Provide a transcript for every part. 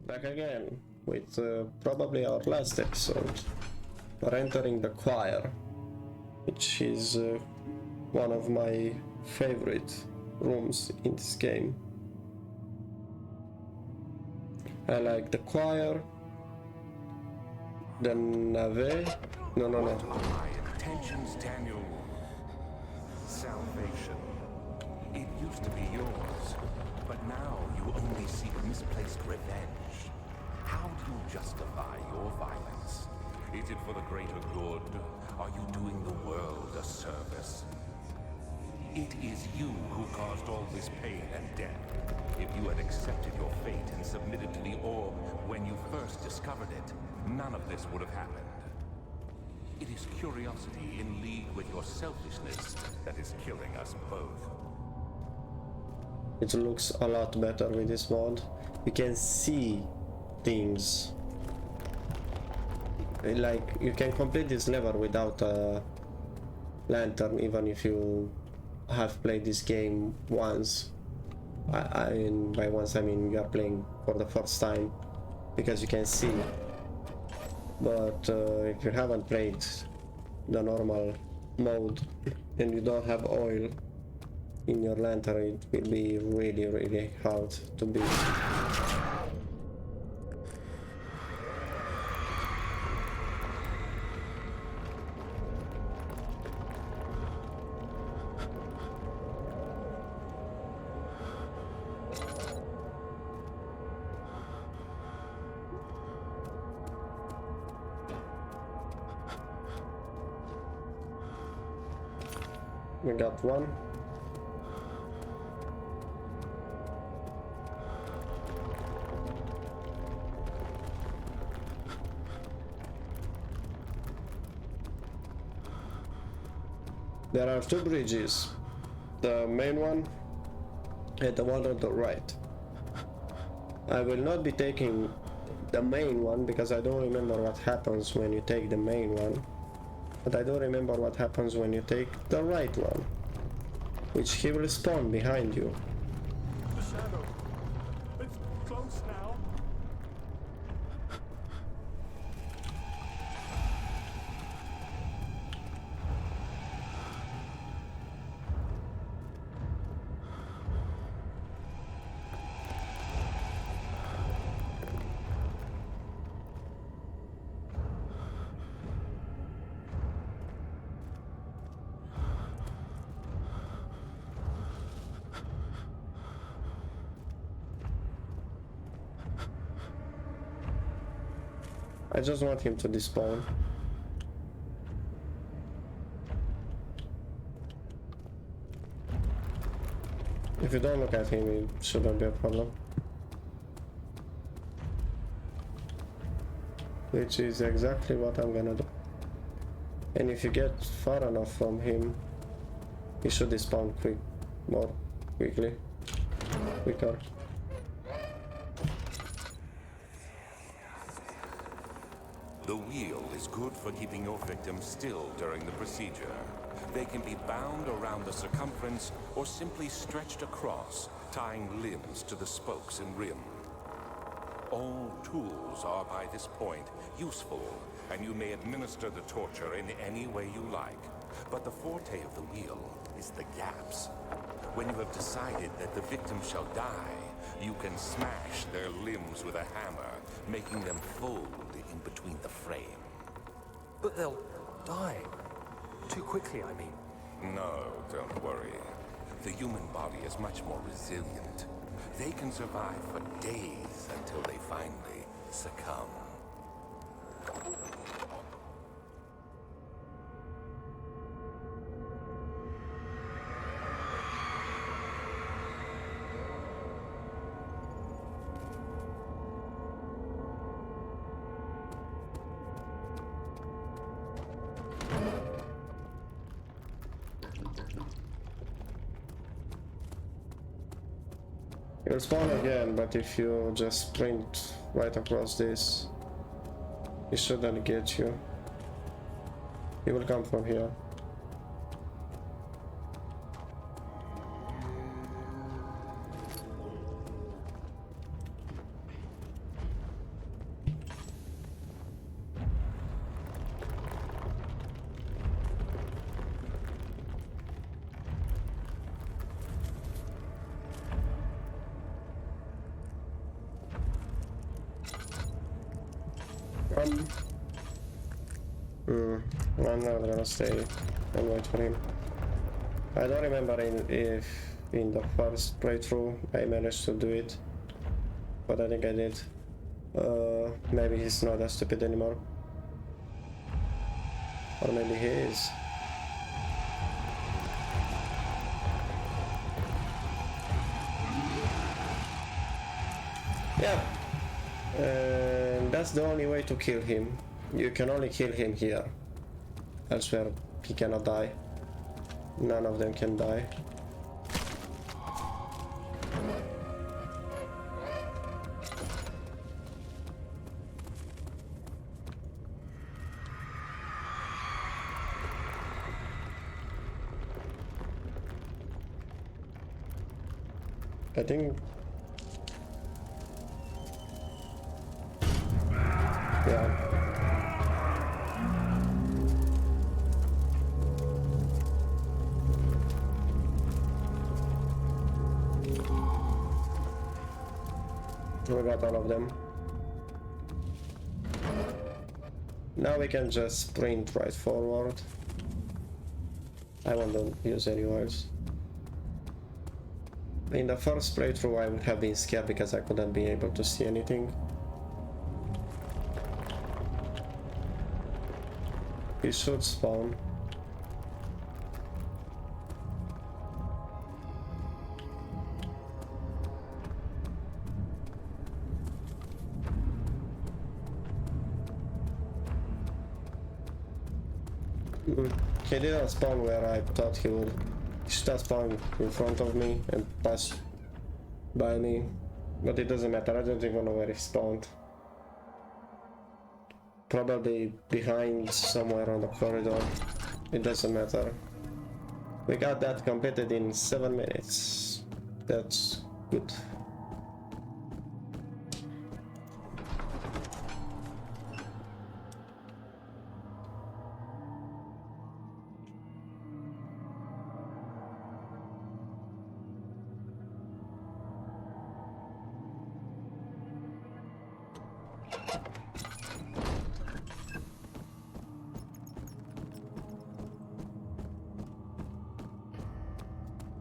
Back again with probably our last episode. We're entering the choir, which is one of my favorite rooms in this game. I like the choir, the nave. No. My intentions, Daniel. Salvation. It used to be yours, but now you only seek misplaced revenge. How do you justify your violence? Is it for the greater good? Are you doing the world a service? It is you who caused all this pain and death. If you had accepted your fate and submitted to the orb when you first discovered it, none of this would have happened. It is curiosity in league with your selfishness that is killing us both. It looks a lot better with this mod. You can see things. Like, you can complete this level without a lantern, even if you have played this game once. By once I mean you are playing for the first time, because you can see. But if you haven't played the normal mode and you don't have oil in your lantern, it will be really hard to beat. We got one. There are two bridges, the main one and the one on the right. I will not be taking the main one because I don't remember what happens when you take the main one. But I don't remember what happens when you take the right one, which he will spawn behind you. The shadow. It's close now. I just want him to despawn. If you don't look at him, it shouldn't be a problem. Which is exactly what I'm gonna do. And if you get far enough from him, he should despawn more quicker. The wheel is good for keeping your victim still during the procedure. They can be bound around the circumference or simply stretched across, tying limbs to the spokes and rim. All tools are by this point useful, and you may administer the torture in any way you like. But the forte of the wheel is the gaps. When you have decided that the victim shall die, you can smash their limbs with a hammer, making them fold in between the frame. But they'll die. Too quickly, I mean. No, don't worry. The human body is much more resilient. They can survive for days until they finally succumb. You'll spawn again, but if you just sprint right across this, he shouldn't get you. He will come from here. I'm not gonna stay and wait for him. I don't remember if in the first playthrough I managed to do it, but I think I did. Maybe he's not that stupid anymore. Or maybe he is. Yeah. And that's the only way to kill him. You can only kill him here. Elsewhere he cannot die. None of them can die. I think... yeah. We got all of them. Now we can just sprint right forward. I won't use any words. In the first playthrough I would have been scared because I couldn't be able to see anything. He should spawn. He didn't spawn where I thought he would. He should have spawned in front of me and passed by me. But it doesn't matter, I don't even know where he spawned. Probably behind somewhere on the corridor. It doesn't matter. We got that completed in 7 minutes. That's good.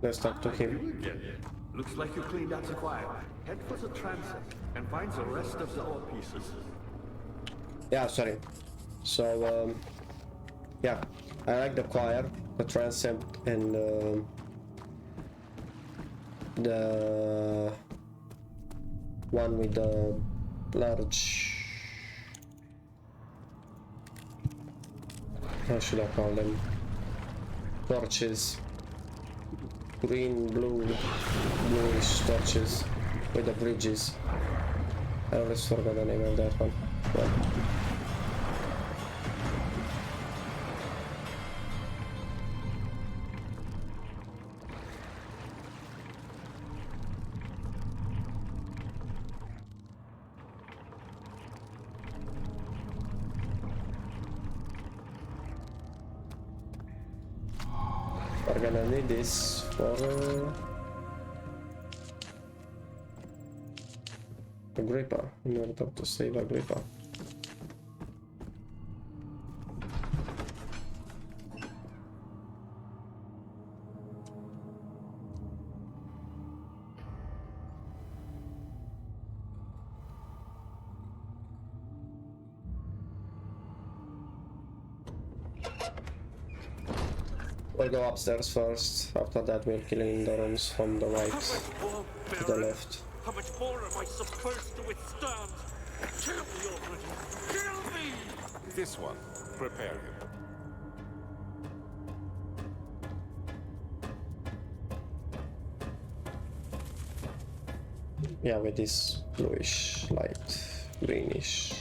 Let's talk to him. Looks like you cleaned out the choir. Head for the transept and find the rest of the ore pieces. Yeah, sorry. So, yeah, I like the choir, the transept, and the one with the large... how should I call them? Torches. Green, blue, bluish torches with the bridges. I always forgot the name of that one. Well. We're gonna need this for Agrippa, in order to save Agrippa. We'll go upstairs first, after that we're killing the rooms from the right to the left. How much more am I supposed to withstand? Kill me already! Kill me! This one, prepare him. Yeah, with this bluish light, greenish.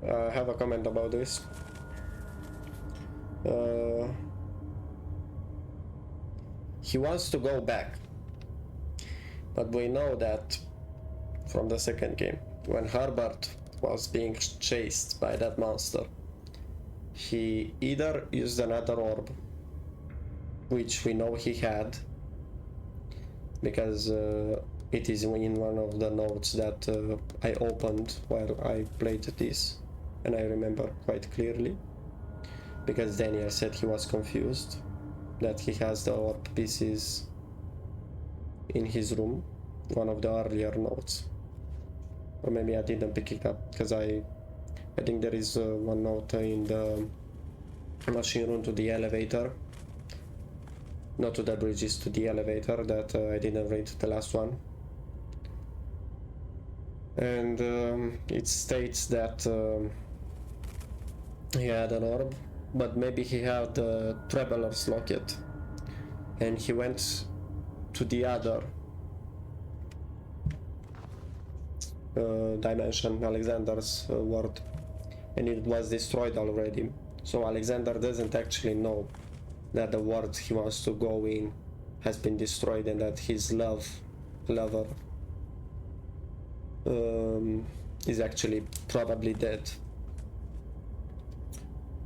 I have a comment about this. He wants to go back, but we know that from the second game when Herbert was being chased by that monster, he either used another orb, which we know he had, because it is in one of the notes that I opened while I played this, and I remember quite clearly, because Daniel said he was confused, that he has the orb pieces in his room, one of the earlier notes. Or maybe I didn't pick it up, because I think there is one note in the machine room to the elevator, not to the bridges, to the elevator, that I didn't read the last one. And it states that he had an orb, but maybe he had the Traveler's Locket, and he went to the other dimension, Alexander's world, and it was destroyed already. So Alexander doesn't actually know that the world he wants to go in has been destroyed, and that his lover is actually probably dead.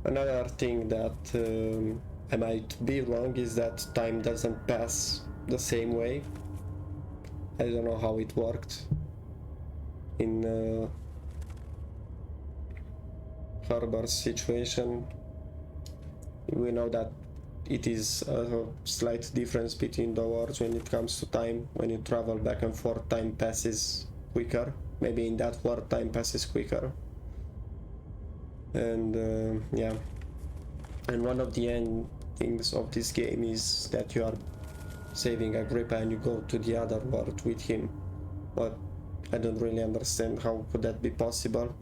Another thing that I might be wrong is that time doesn't pass the same way. I don't know how it worked in Herbert's situation. We know that it is a slight difference between the worlds when it comes to time. When you travel back and forth, time passes quicker. Maybe in that world time passes quicker. And yeah, and one of the endings of this game is that you are saving Agrippa and you go to the other world with him, but I don't really understand how could that be possible.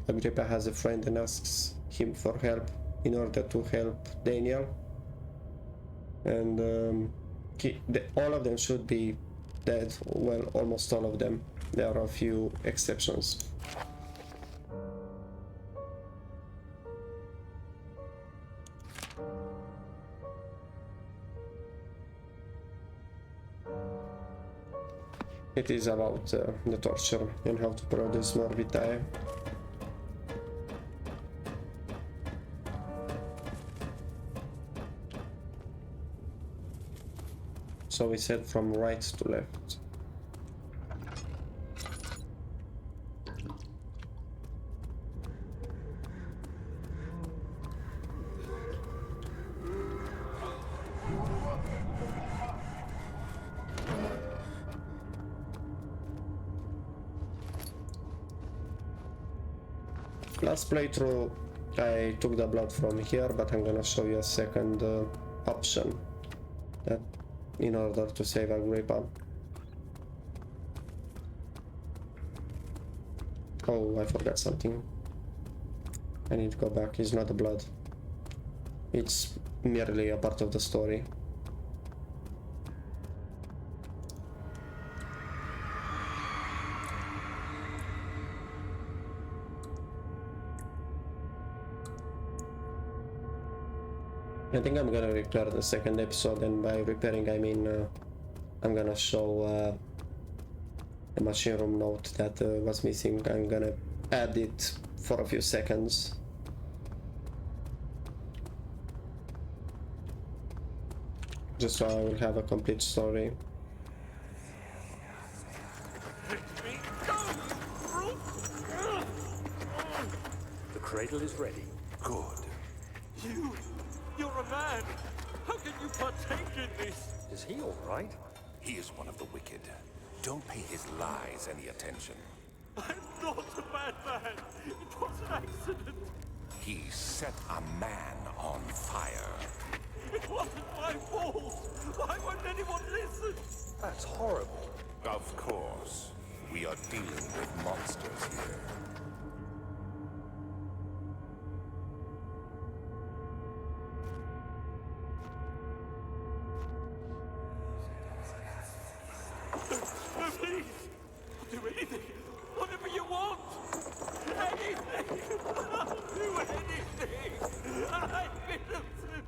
Agrippa has a friend and asks him for help in order to help Daniel, and all of them should be dead. Well, almost all of them. There are a few exceptions. It is about the torture and how to produce more vitae. So we said from right to left. Last playthrough I took the blood from here, but I'm gonna show you a second option that in order to save Agrippa. Oh, I forgot something. I need to go back. It's not the blood. It's merely a part of the story. I think I'm gonna repair the second episode, and by repairing I mean I'm gonna show a machine room note that was missing. I'm gonna add it for a few seconds. Just so I will have a complete story. The cradle is ready. Good. You're a man! How can you partake in this? Is he all right? He is one of the wicked. Don't pay his lies any attention. I'm not a bad man! It was an accident! He set a man on fire. It wasn't my fault! Why won't anyone listen? That's horrible. Of course. We are dealing with monsters here. No, please! I'll do anything! Whatever you want! Anything! I'll do anything! I'm innocent!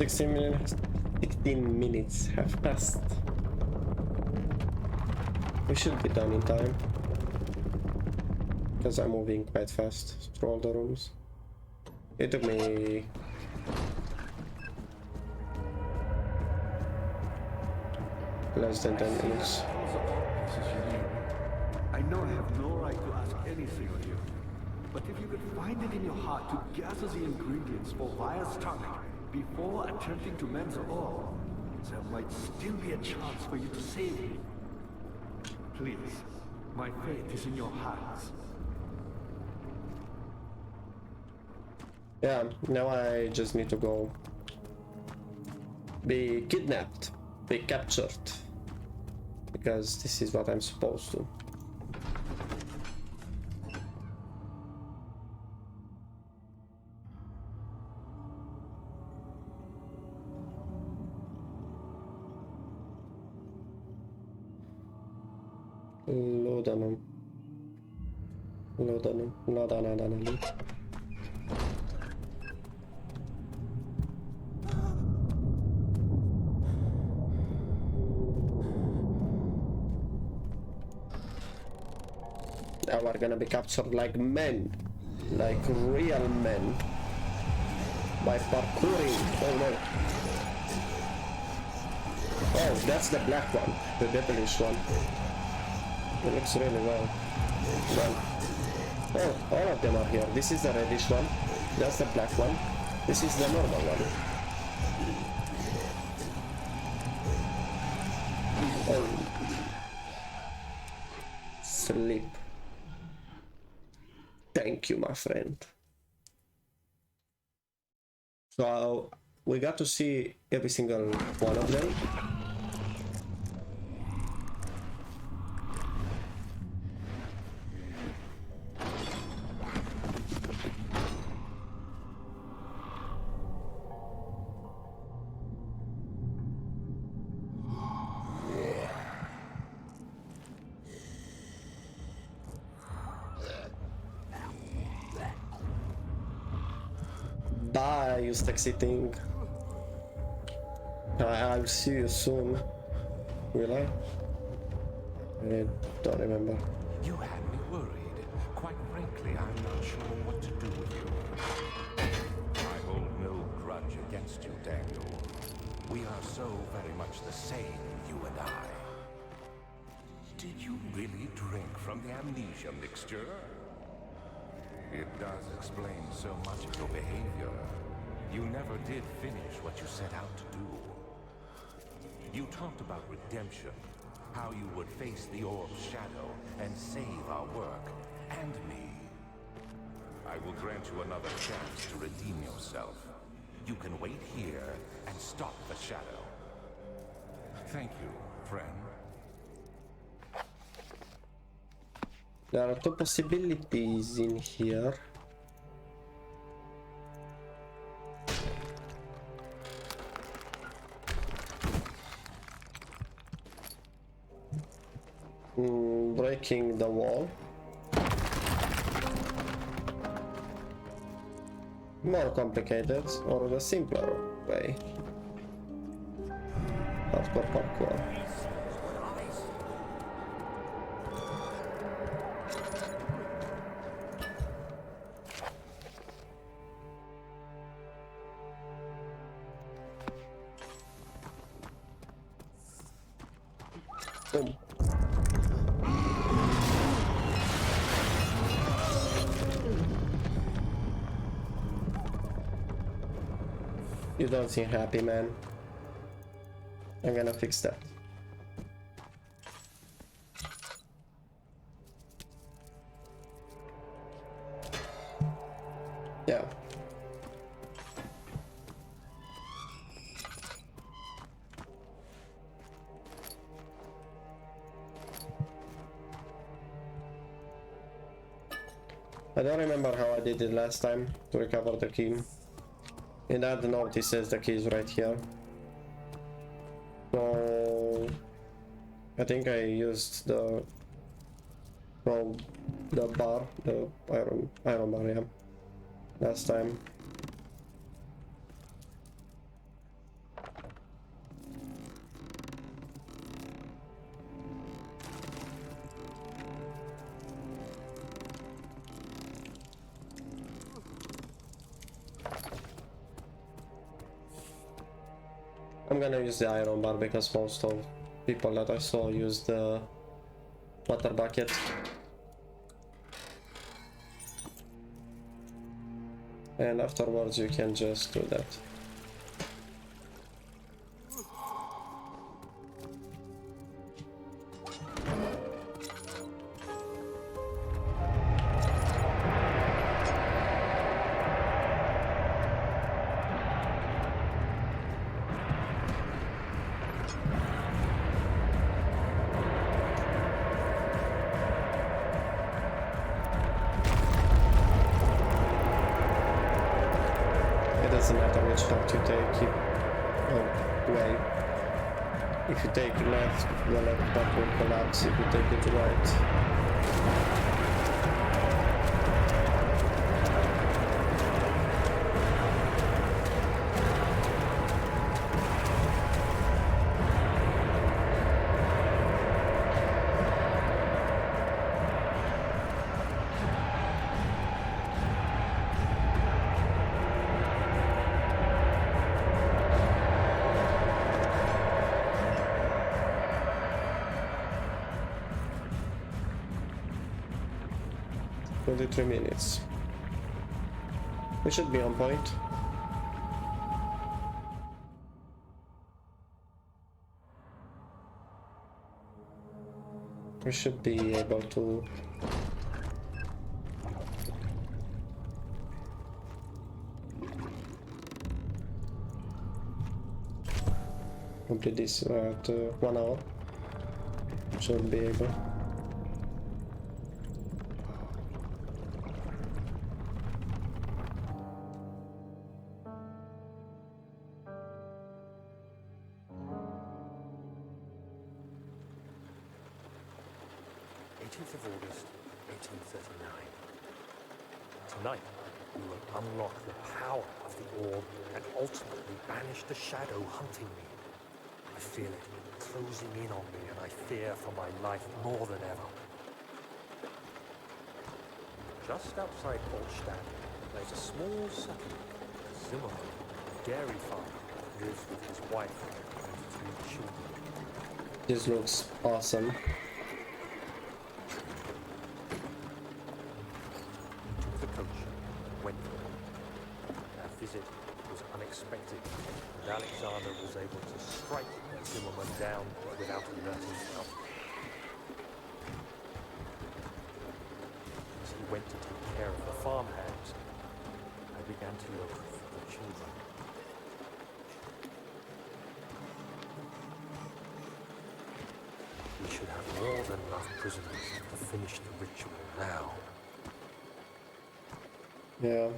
16 minutes have passed. We should be done in time. Because I'm moving quite fast through all the rooms. It took me less than 10 minutes. I know I have no right to ask anything of you, but if you could find it in your heart to gather the ingredients for Vaya's tonic before attempting to mend the ore, there might still be a chance for you to save me. Please, my fate is in your hands. Yeah, now I just need to go be kidnapped, be captured, because this is what I'm supposed to. Laudanum. Now we're gonna be captured like men, like real men, by parkouring. Oh no. Oh, that's the black one, the devilish one. It looks really well. Oh, all of them are here. This is the reddish one. That's the black one. This is the normal one. Oh. Sleep. Thank you, my friend. So we got to see every single one of them. Bye, you sexy thing. I'll see you soon. Will I? I don't remember. You had me worried. Quite frankly, I'm not sure what to do with you. I hold no grudge against you, Daniel. We are so very much the same, you and I. Did you really drink from the amnesia mixture? It does explain so much of your behavior. You never did finish what you set out to do. You talked about redemption, how you would face the orb's shadow and save our work, and me. I will grant you another chance to redeem yourself. You can wait here and stop the shadow. Thank you, friend. There are two possibilities in here. Breaking the wall. More complicated, or the simpler way. Hardcore parkour. Boom. You don't seem happy, man. I'm gonna fix that. Yeah. I don't remember how I did it last time to recover the key. In that note it says the key is right here. So I think I used the bar, the iron bar, yeah, last time. gonna use the iron bar because most of people that I saw use the water bucket. And afterwards you can just do that. Doesn't matter which path you take, way. If you take left, the left path will collapse. If you take it right, "23 minutes. We should be on point." We should be able to complete this at 1 hour. Should be able. Of August, 1839. Tonight, we will unlock the power of the orb and ultimately banish the shadow hunting me. I feel it closing in on me, and I fear for my life more than ever. Just outside Altstadt, there's a small settlement. Zimmerman, a dairy farmer, lives with his wife and 3 children. This looks awesome. Visit was unexpected, and Alexander was able to strike Zimmerman down without alerting help. As he went to take care of the farmhands, I began to look for the children. We should have more than enough prisoners to finish the ritual now. Yeah.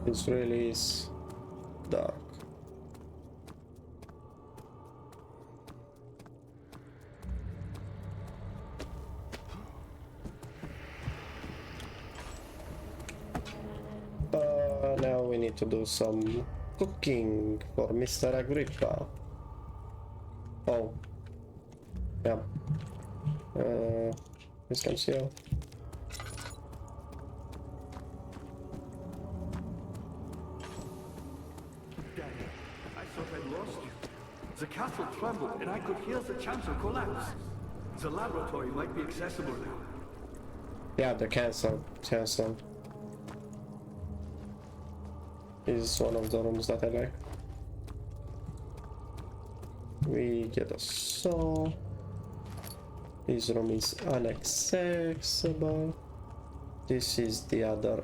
It really is dark. Now we need to do some cooking for Mr. Agrippa. Oh. Yeah. This comes here. The castle trembled, and I could hear the chancel collapse. The laboratory might be accessible now. Yeah, the chancel is one of the rooms that I like. We get a saw. This room is inaccessible. This is the other.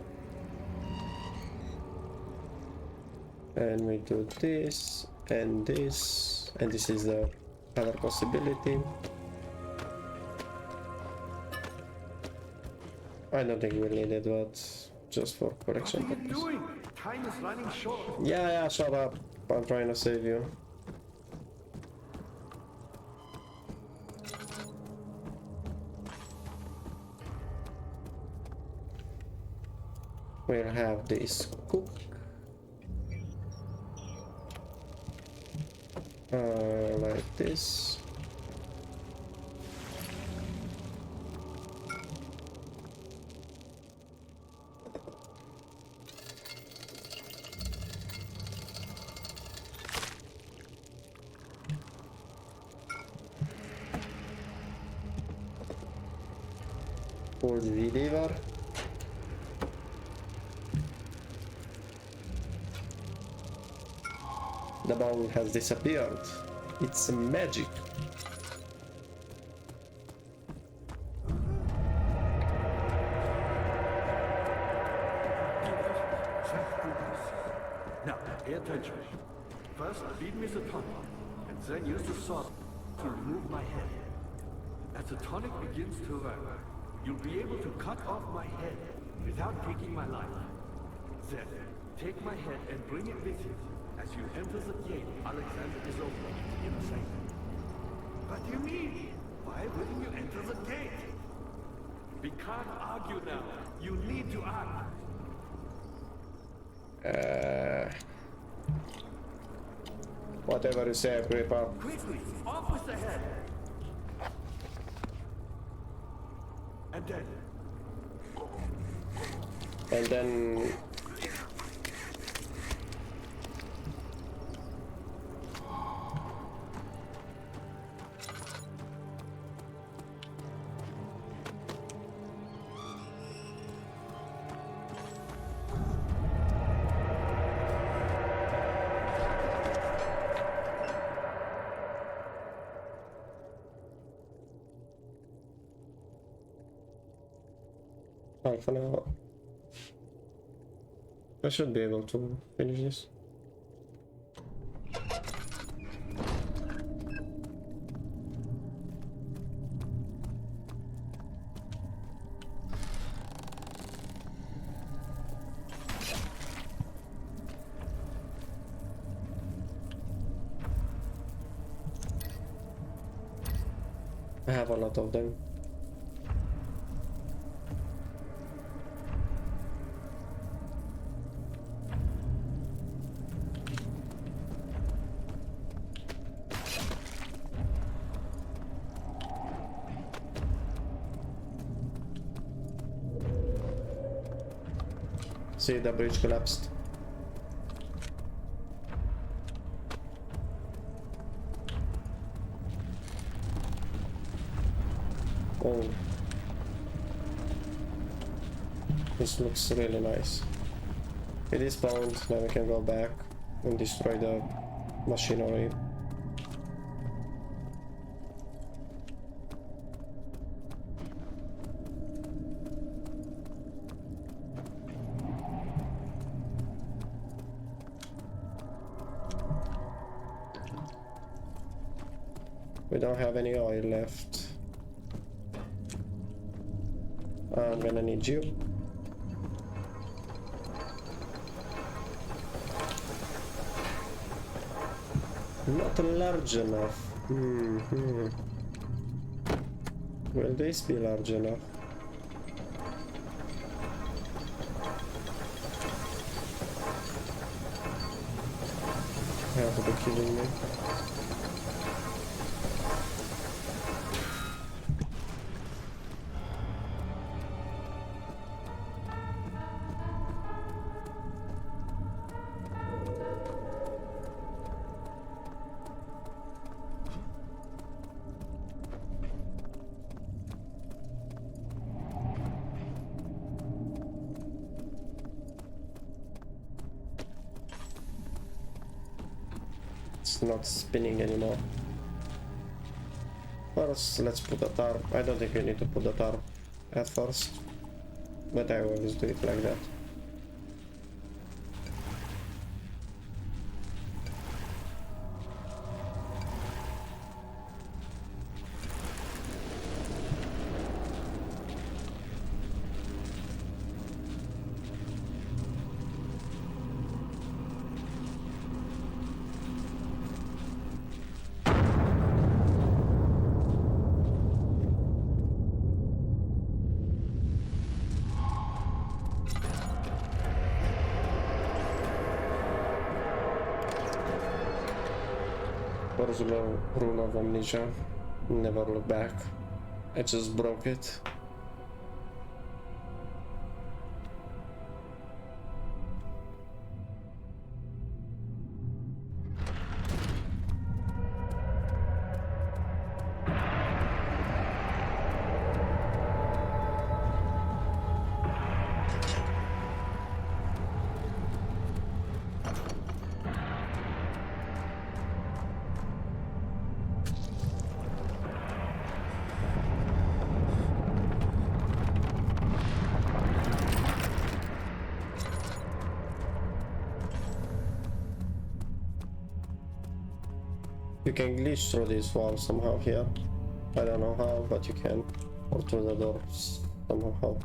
And we do this, and this is the other possibility. I don't think we need it, but just for collection What are you purpose. doing? Time is running short. Yeah, shut up. I'm trying to save you. We'll have this cook. Like this. Food deliver. The bowl has disappeared. It's magic. Now, pay attention. First, feed me the tonic, and then use the sword to remove my head. As the tonic begins to work, you'll be able to cut off my head without taking my life. Then, take my head and bring it with you. As you enter the gate, Alexander is opening to the inner sanctum. What do you mean? Why wouldn't you enter the gate? We can't argue now. You need to act. Whatever you say, Gripper. Quickly, off with the head. And then half an hour. I should be able to finish this. I have a lot of them. See, the bridge collapsed. Oh, this looks really nice. It is bound, now we can go back and destroy the machinery. We don't have any oil left. I'm gonna need you. Not large enough. Will this be large enough? You have to be kidding me. It's not spinning anymore. First, let's put the tarp. I don't think you need to put the tarp at first, but I always do it like that. What's the rule of Amnesia? Never look back. I just broke it. You can glitch through this wall somehow here. I don't know how, but you can. Or through the doors somehow.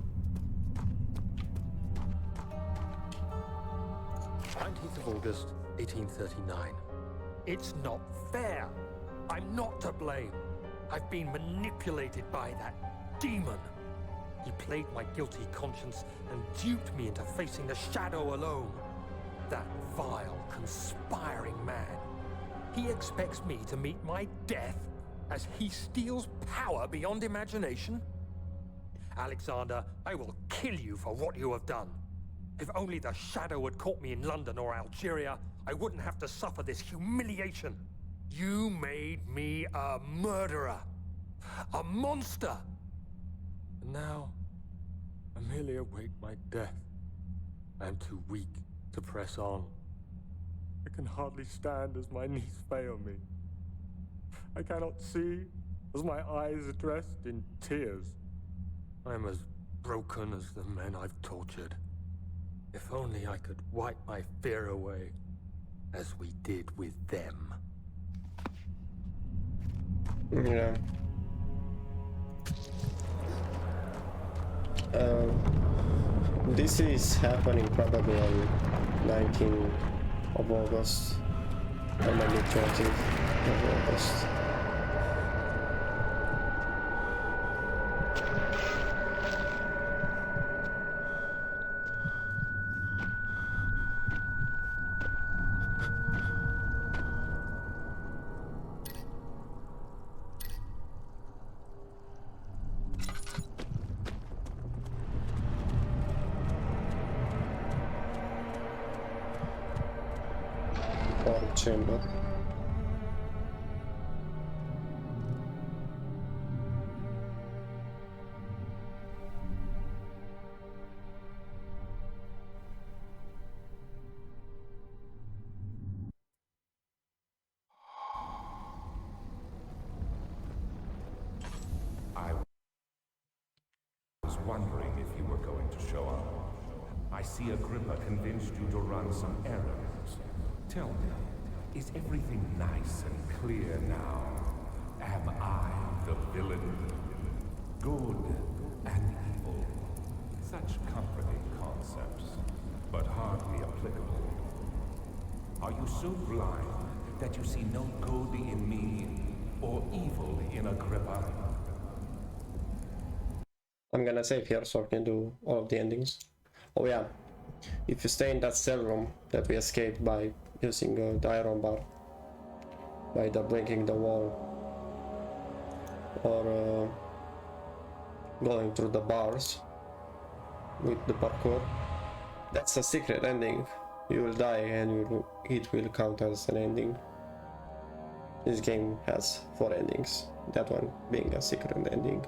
19th of August, 1839. It's not fair. I'm not to blame. I've been manipulated by that demon. He played my guilty conscience and duped me into facing the shadow alone. That vile, conspiring man. He expects me to meet my death as he steals power beyond imagination? Alexander, I will kill you for what you have done. If only the shadow had caught me in London or Algeria, I wouldn't have to suffer this humiliation. You made me a murderer, a monster. And now, I merely await my death. I am too weak to press on. I can hardly stand as my knees fail me. I cannot see as my eyes are dressed in tears. I am as broken as the men I've tortured. If only I could wipe my fear away, as we did with them. Yeah. This is happening probably on 19th of August, or maybe 20th of August. Chamber. I was wondering if you were going to show up. I see Agrippa convinced you to run some errands. Tell me, is everything nice and clear now? Am I the villain? Good and evil. Such comforting concepts, but hardly applicable. Are you so blind that you see no good in me or evil in Agrippa? I'm gonna save here so I can do all of the endings. Oh yeah, if you stay in that cell room that we escaped by using the iron bar, by breaking the wall, or going through the bars with the parkour, that's a secret ending. You will die and it will count as an ending. This game has 4 endings, that one being a secret ending.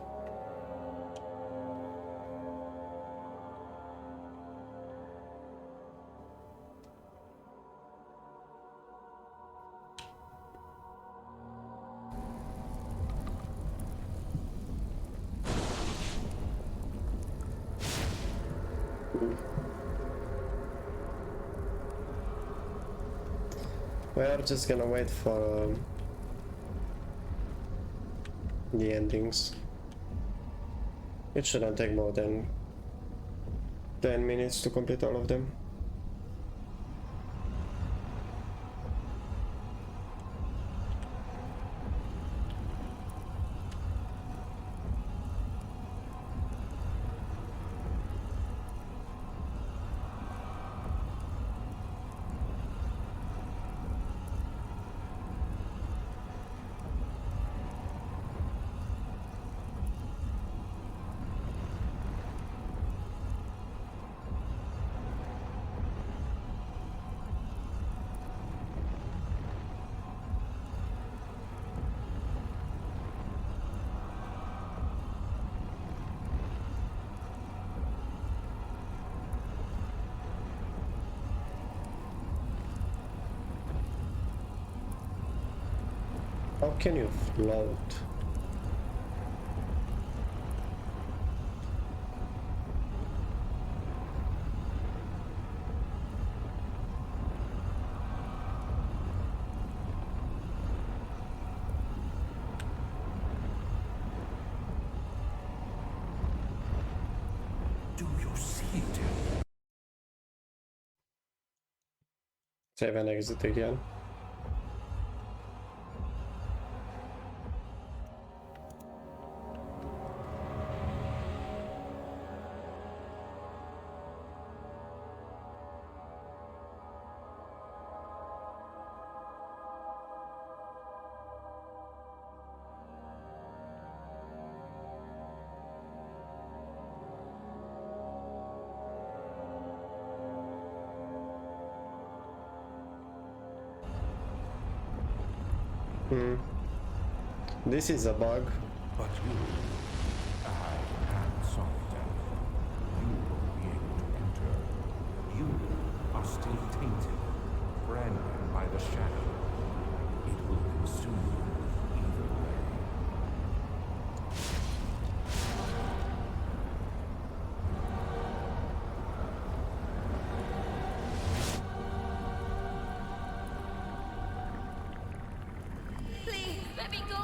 We are just gonna wait for the endings. It shouldn't take more than 10 minutes to complete all of them. How can you float? Do you see it? Save and exit again. This is a bug. But you, I am Solitaire. You won't be able to enter. You are still tainted, branded by the shadow. It will consume you either way. Please, let me go!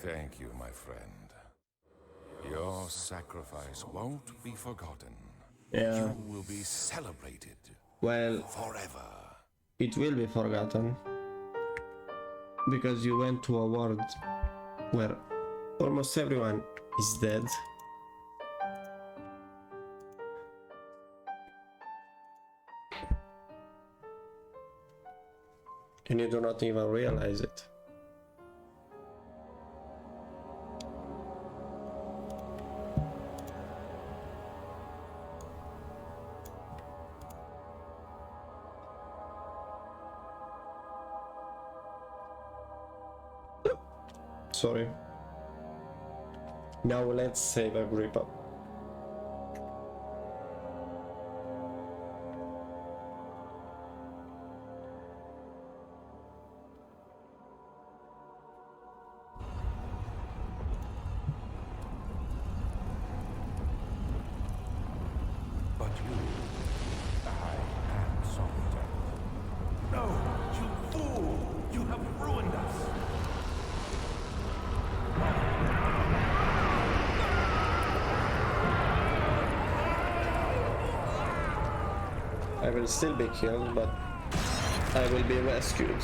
Thank you, my friend. Your sacrifice won't be forgotten. Yeah. You will be celebrated Well, forever. it will be forgotten. Because you went to a world where almost everyone is dead. And you do not even realize it. Sorry. Now let's save Agrippa. But you, I am Solitaire. No, you fool! You have ruined us! I will still be killed, but I will be rescued.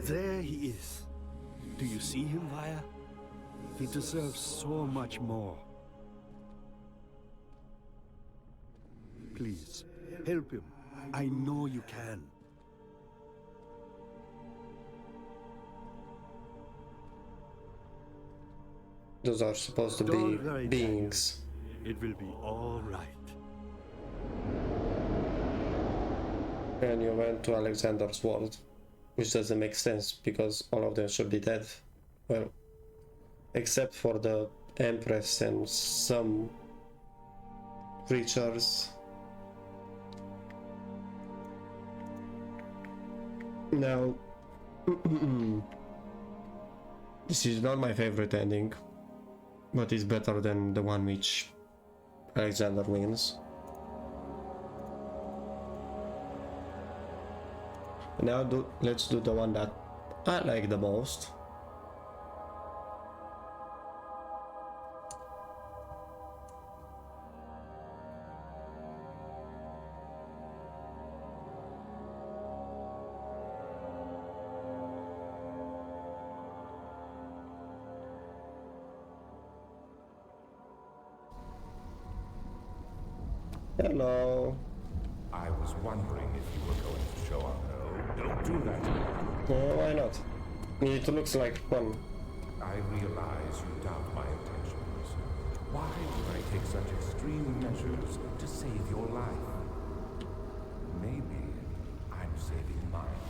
There he is. Do you see him, Vaya? He deserves so much more. Please, help him. I know you can. Those are supposed to Don't be worry, beings. It will be all right. And you went to Alexander's world, which doesn't make sense because all of them should be dead. Well, except for the Empress and some creatures. Now, this is not my favorite ending, but it's better than the one which Alexander wins. Now let's do the one that I like the most. Hello. I was wondering if you were going to show up. No, don't do that. Oh, why not? It looks like fun. I realize you doubt my intentions. Why would I take such extreme measures to save your life? Maybe I'm saving mine.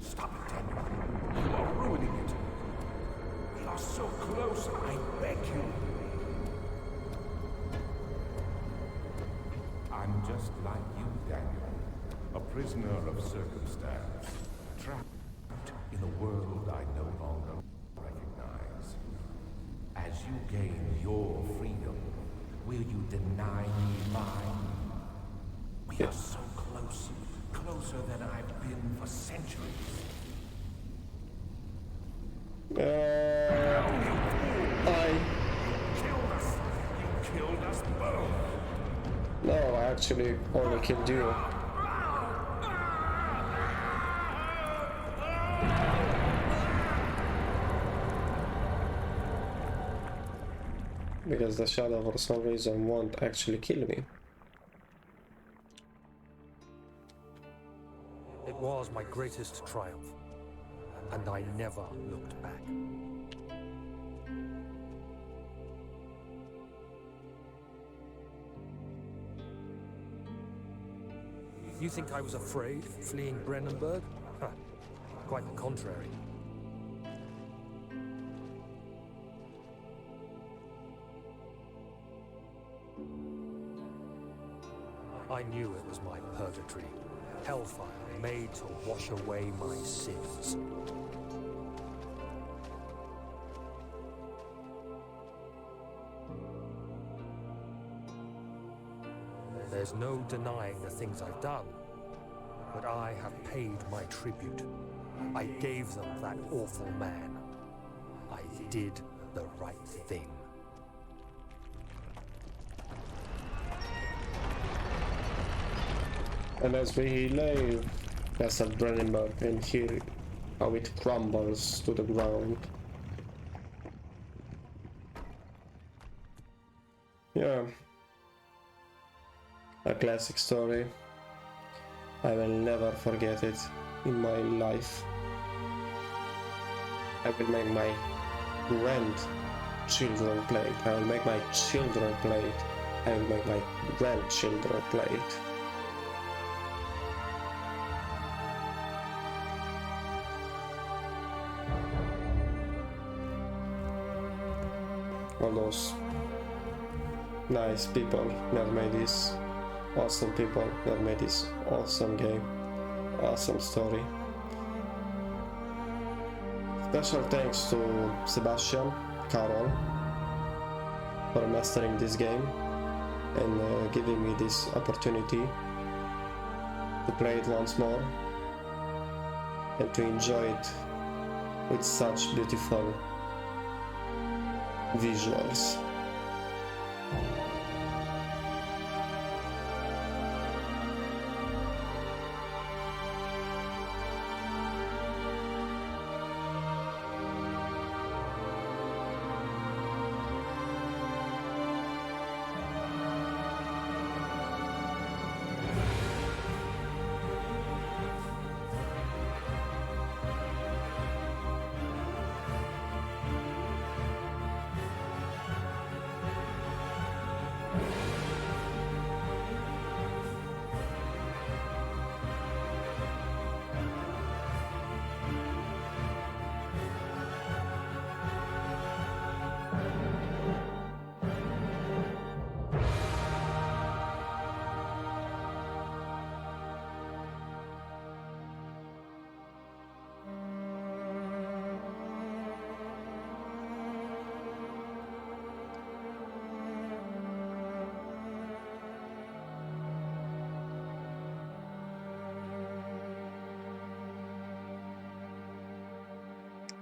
Stop it, Daniel. You are ruining it. We are so close, I beg you. I'm just like you, Daniel. A prisoner of circumstance. Trapped in a world I no longer recognize. As you gain your freedom, will you deny me mine? We are so close. Closer than I've been for centuries. Killed us. You killed us both. No, I actually only killed you. Because the shadow for some reason won't actually kill me. It was my greatest triumph, and I never looked back. You think I was afraid, fleeing Brennenburg? Huh. Quite the contrary. I knew it was my purgatory, hellfire made to wash away my sins. There's no denying the things I've done, but I have paid my tribute. I gave them that awful man. I did the right thing. And as we lay Castle Brennenburg and hear how it crumbles to the ground. Yeah. A classic story. I will never forget it in my life. I will make my grandchildren play it. I will make my children play it. I will make my grandchildren play it. All those nice people that made this, awesome people that made this awesome game, awesome story. Special thanks to Sebastian, Carol, for mastering this game and giving me this opportunity to play it once more and to enjoy it with such beautiful visuals.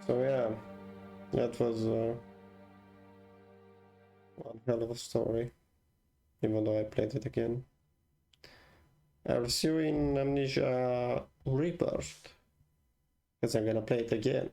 So yeah, that was one hell of a story, even though I played it again. I'll see you in Amnesia Rebirth, because I'm gonna play it again.